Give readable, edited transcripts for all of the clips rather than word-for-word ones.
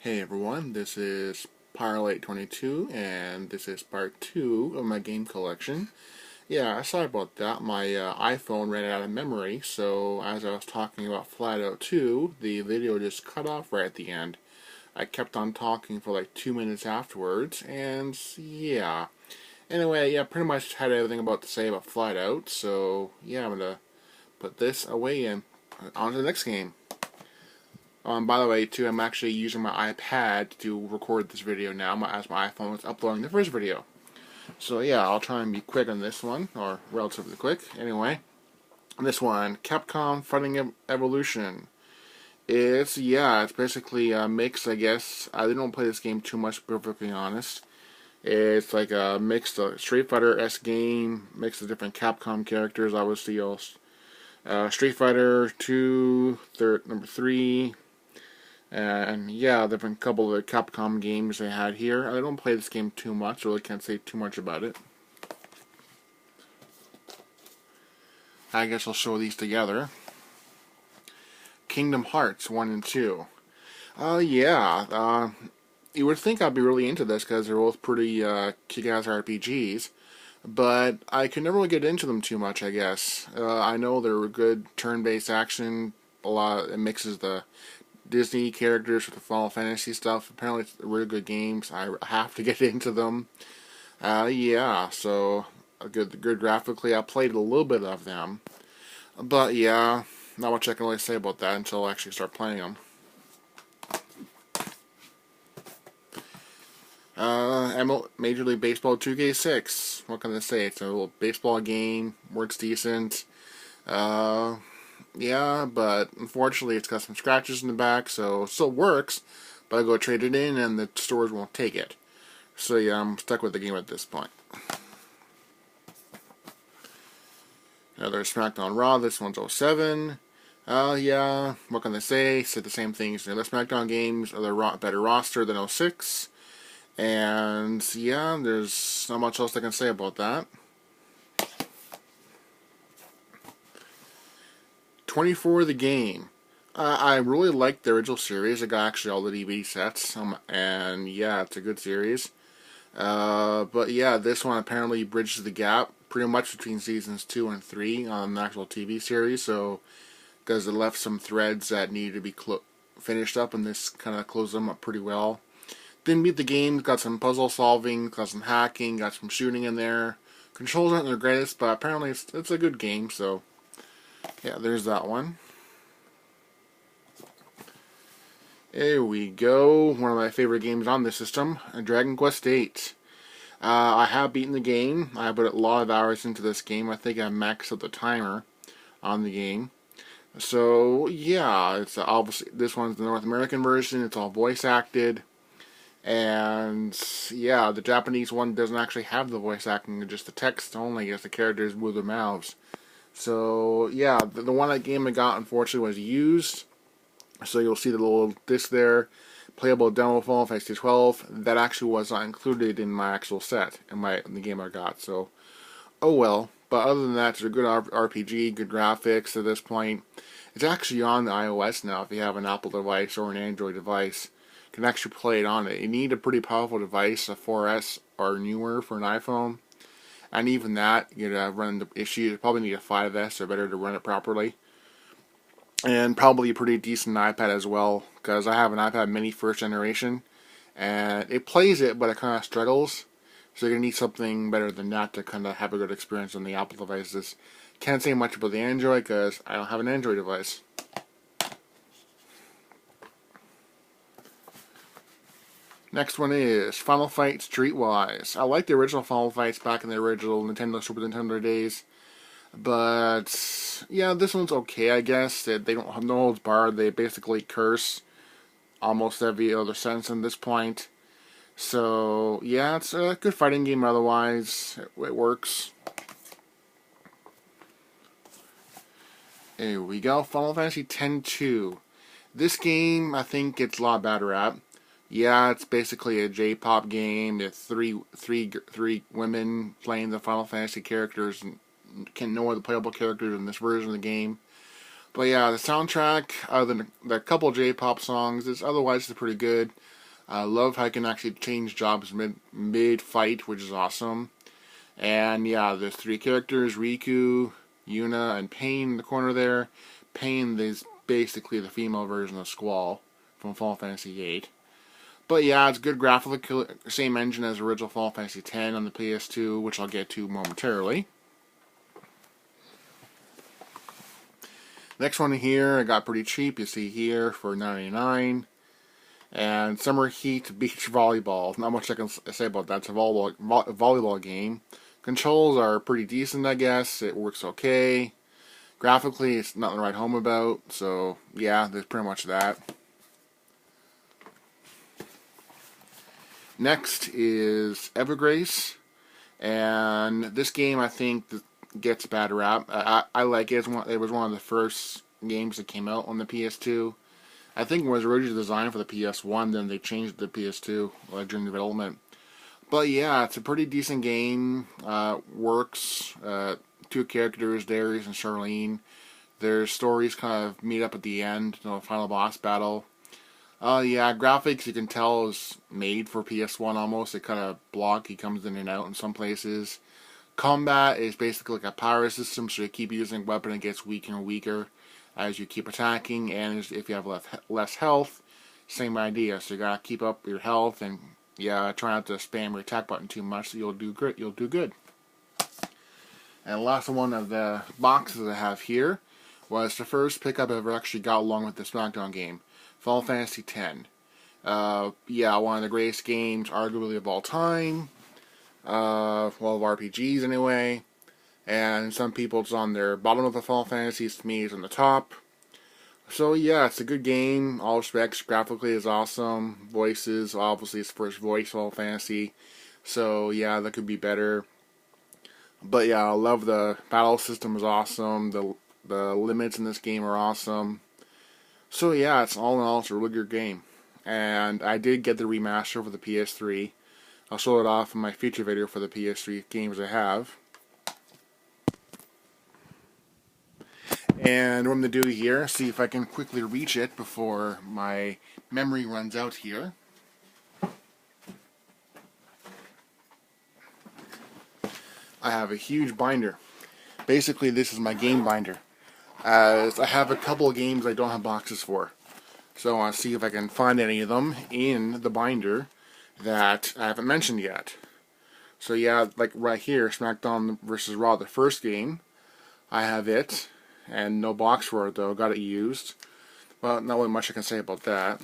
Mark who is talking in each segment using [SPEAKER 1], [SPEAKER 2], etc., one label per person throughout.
[SPEAKER 1] Hey everyone, this is Parlate22, and this is part 2 of my game collection. Yeah, sorry about that. My iPhone ran out of memory, so as I was talking about Flat Out 2, the video just cut off right at the end. I kept on talking for like 2 minutes afterwards, and yeah. Anyway, yeah, pretty much had everything about to say about Flat Out, so yeah, I'm gonna put this away and on to the next game. By the way, too, I'm actually using my iPad to record this video now as my iPhone is uploading the first video. So yeah, I'll try and be quick on this one, or relatively quick. Anyway, this one, Capcom Fighting Evolution. It's basically a mix, I guess. I don't play this game too much, to be perfectly honest. It's like a mixed Street Fighter-esque game, mix of different Capcom characters, obviously. Street Fighter 2, number 3, and yeah, there have been a couple of the Capcom games they had here. I don't play this game too much, so I can't say too much about it. I guess I'll show these together. Kingdom Hearts 1 and 2. You would think I'd be really into this because they're both pretty kick-ass RPGs, but I could never really get into them too much, I guess. I know they're good turn-based action. It mixes the Disney characters with the Final Fantasy stuff. Apparently, it's really good games. I have to get into them. So good graphically. I played a little bit of them, but yeah, not much I can really say about that until I actually start playing them. Major League Baseball 2K6. What can I say? It's a little baseball game. Works decent. Yeah, but unfortunately it's got some scratches in the back, so it still works, but I go trade it in and the stores won't take it. So yeah, I'm stuck with the game at this point. Another SmackDown Raw, this one's 07. Yeah, what can I say? Said the same things. The SmackDown games are the better roster than 06. And yeah, there's not much else I can say about that. 24 the game. I really liked the original series. I got actually all the DVD sets, and yeah, it's a good series. But yeah, this one apparently bridges the gap pretty much between seasons 2 and 3 on the actual TV series. So, because it left some threads that needed to be finished up, and this kind of closed them up pretty well. Didn't beat the game. Got some puzzle solving, got some hacking, got some shooting in there. Controls aren't the greatest, but apparently it's a good game. So, yeah, there's that one. There we go. One of my favorite games on this system, Dragon Quest VIII. I have beaten the game. I put a lot of hours into this game. I think I maxed out the timer on the game. So yeah, it's obviously this one's the North American version. It's all voice acted, and yeah, the Japanese one doesn't actually have the voice acting; just the text only, as the characters move their mouths. So yeah, the one game I got unfortunately was used. So you'll see the little disc there, playable demo Final Fantasy 12. That actually was not included in my actual set in the game I got. So, oh well. But other than that, it's a good RPG, good graphics at this point. It's actually on the iOS now. If you have an Apple device or an Android device, you can actually play it on it. You need a pretty powerful device, a 4S or newer for an iPhone. And even that, you run the issues. You probably need a 5S or better to run it properly. And probably a pretty decent iPad as well, because I have an iPad mini first generation, and it plays it, but it kind of struggles. So you're going to need something better than that to kind of have a good experience on the Apple devices. Can't say much about the Android, because I don't have an Android device. Next one is Final Fight Streetwise. I like the original Final Fights back in the original Super Nintendo days. But yeah, this one's okay, I guess. They don't have no holds barred. They basically curse almost every other sentence at this point. So yeah, it's a good fighting game. Otherwise, it works. Here we go. Final Fantasy X-2. This game, I think, gets a lot better at. Yeah, it's basically a J-pop game. It's three women playing the Final Fantasy characters and no other playable characters in this version of the game. But yeah, the soundtrack, other than the couple J-pop songs, is otherwise pretty good. I love how I can actually change jobs mid fight, which is awesome. And yeah, there's three characters: Riku, Yuna, and Pain in the corner there. Pain is basically the female version of Squall from Final Fantasy VIII. But yeah, it's good graphical, same engine as original Final Fantasy X on the PS2, which I'll get to momentarily. Next one here, I got pretty cheap. You see here for $9.99. And Summer Heat Beach Volleyball. Not much I can say about that. It's a volleyball game. Controls are pretty decent, I guess. It works okay. Graphically, it's nothing to write home about. So, yeah, there's pretty much that. Next is Evergrace. And this game, I think, gets a bad rap. I like it. It was one of the first games that came out on the PS2. I think it was originally designed for the PS1, then they changed it to the PS2 during development. But yeah, it's a pretty decent game. Works. Two characters, Darius and Charlene. Their stories kind of meet up at the end, the final boss battle. Yeah, graphics you can tell is made for PS1 almost. It kind of blocky, comes in and out in some places. Combat is basically like a power system, so you keep using weapon, it gets weaker and weaker as you keep attacking, and if you have less health, same idea. So you gotta keep up your health, and yeah, try not to spam your attack button too much, so you'll do good. And the last one of the boxes I have here was the first pickup I ever actually got along with the SmackDown game, Final Fantasy X. Yeah, one of the greatest games, arguably of all time. Well, of RPGs anyway. And some people it's on their bottom of the Final Fantasies. To me, it's on the top. So yeah, it's a good game. All respects. Graphically is awesome. Voices, obviously it's first voice Final Fantasy. So yeah, that could be better. But yeah, I love the battle system is awesome. The limits in this game are awesome. So yeah, it's all in all, it's a really good game. And I did get the remaster for the PS3. I'll show it off in my future video for the PS3 games I have. And what I'm going to do here, see if I can quickly reach it before my memory runs out here. I have a huge binder. Basically, this is my game binder. As I have a couple of games I don't have boxes for. So I want to see if I can find any of them in the binder that I haven't mentioned yet. So yeah, like right here, SmackDown vs. Raw, the first game. I have it. And no box for it though, got it used. Well, not really much I can say about that.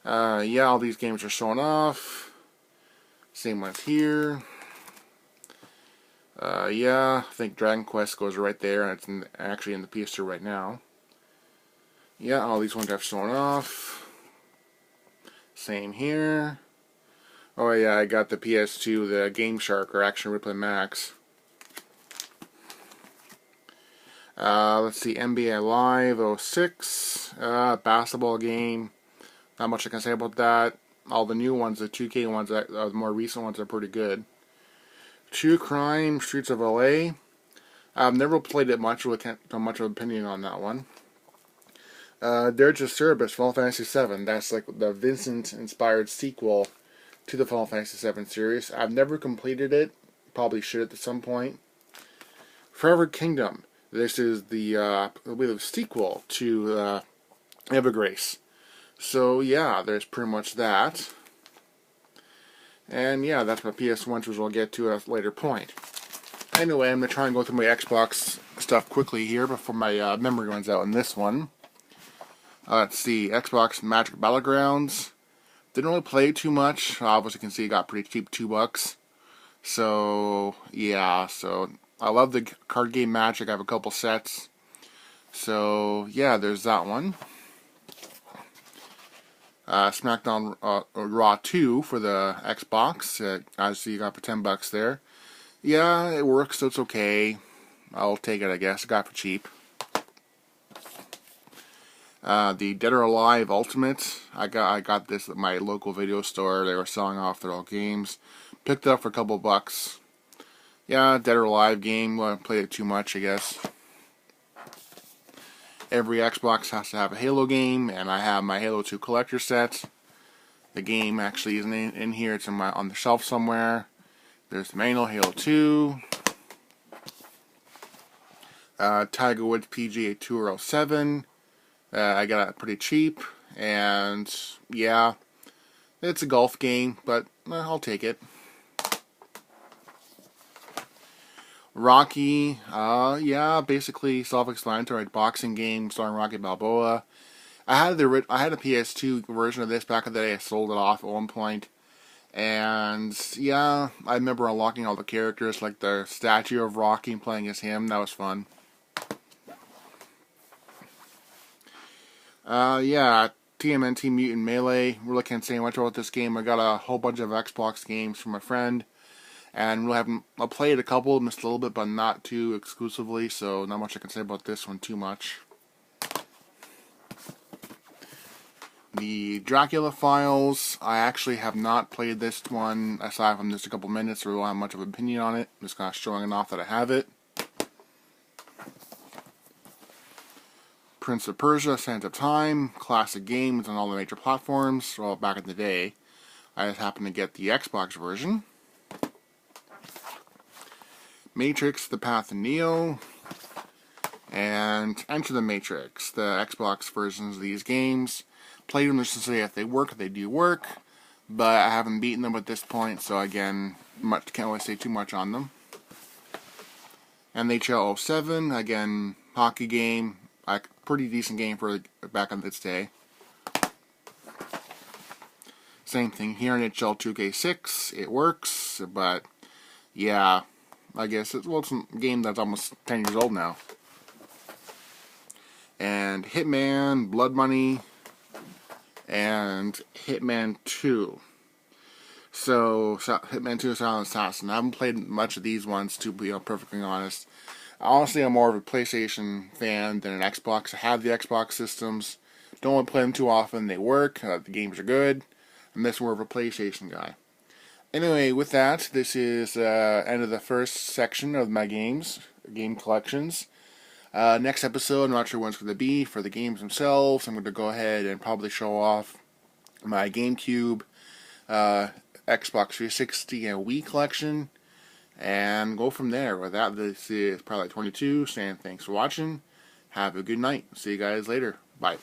[SPEAKER 1] Yeah, all these games are showing off. Same ones here. Yeah, I think Dragon Quest goes right there, and it's actually in the PS2 right now. Yeah, all these ones have shown off. Same here. Oh yeah, I got the PS2, the Game Shark or Action Replay Max. Let's see, NBA Live 06, basketball game. Not much I can say about that. All the new ones, the 2K ones, the more recent ones are pretty good. True Crime, Streets of LA. I've never played it much, with not much of an opinion on that one. Dare to Cerberus, Final Fantasy VII. That's like the Vincent-inspired sequel to the Final Fantasy VII series. I've never completed it. Probably should at some point. Forever Kingdom. This is the sequel to Evergrace. So yeah, there's pretty much that. And yeah, that's my PS1, which we'll get to at a later point. Anyway, I'm going to try and go through my Xbox stuff quickly here before my memory runs out in this one. Let's see, Xbox Magic Battlegrounds. Didn't really play too much. Obviously, you can see it got pretty cheap, $2. So yeah, so I love the card game Magic. I have a couple sets. So yeah, there's that one. SmackDown Raw 2 for the Xbox. Obviously, you got for $10 there. Yeah, it works, so it's okay. I'll take it, I guess. Got it for cheap. The Dead or Alive Ultimate. I got this at my local video store. They were selling off their old games. Picked it up for a couple bucks. Yeah, Dead or Alive game. Well, I played it too much, I guess. Every Xbox has to have a Halo game, and I have my Halo 2 collector set. The game actually isn't in here, it's on the shelf somewhere. There's the manual, Halo 2. Tiger Woods PGA Tour 07. I got it pretty cheap, and yeah, it's a golf game, but I'll take it. Rocky, yeah, basically self-explanatory boxing game starring Rocky Balboa. I had a PS2 version of this back in the day. I sold it off at one point, and yeah, I remember unlocking all the characters, like the statue of Rocky and playing as him. That was fun. Yeah, TMNT Mutant Melee. Really can't say much about this game. I got a whole bunch of Xbox games from a friend, and I played a couple, missed a little bit, but not too exclusively, so not much I can say about this one too much. The Dracula Files, I actually have not played this one, aside from just a couple minutes, so I don't have much of an opinion on it. I'm just kind of showing it off that I have it. Prince of Persia, Sands of Time, classic games on all the major platforms, well, back in the day. I just happened to get the Xbox version. Matrix, The Path of Neo, and Enter the Matrix, the Xbox versions of these games. Played them just to say if they work, they do work, but I haven't beaten them at this point, so again, can't really say too much on them. NHL 07, again, hockey game, pretty decent game for back in this day. Same thing here in NHL 2K6, it works, but yeah, I guess it's a game that's almost 10 years old now. And Hitman, Blood Money, and Hitman 2. So Hitman 2 Silent Assassin. I haven't played much of these ones, to be perfectly honest. Honestly, I'm more of a PlayStation fan than an Xbox. I have the Xbox systems. Don't want to play them too often. They work. The games are good. I'm just more of a PlayStation guy. Anyway, with that, this is end of the first section of my game collections. Next episode, I'm not sure when it's going to be for the games themselves. I'm going to go ahead and probably show off my GameCube, Xbox 360, and Wii collection, and go from there. With that, this is probably 22, saying thanks for watching. Have a good night. See you guys later. Bye.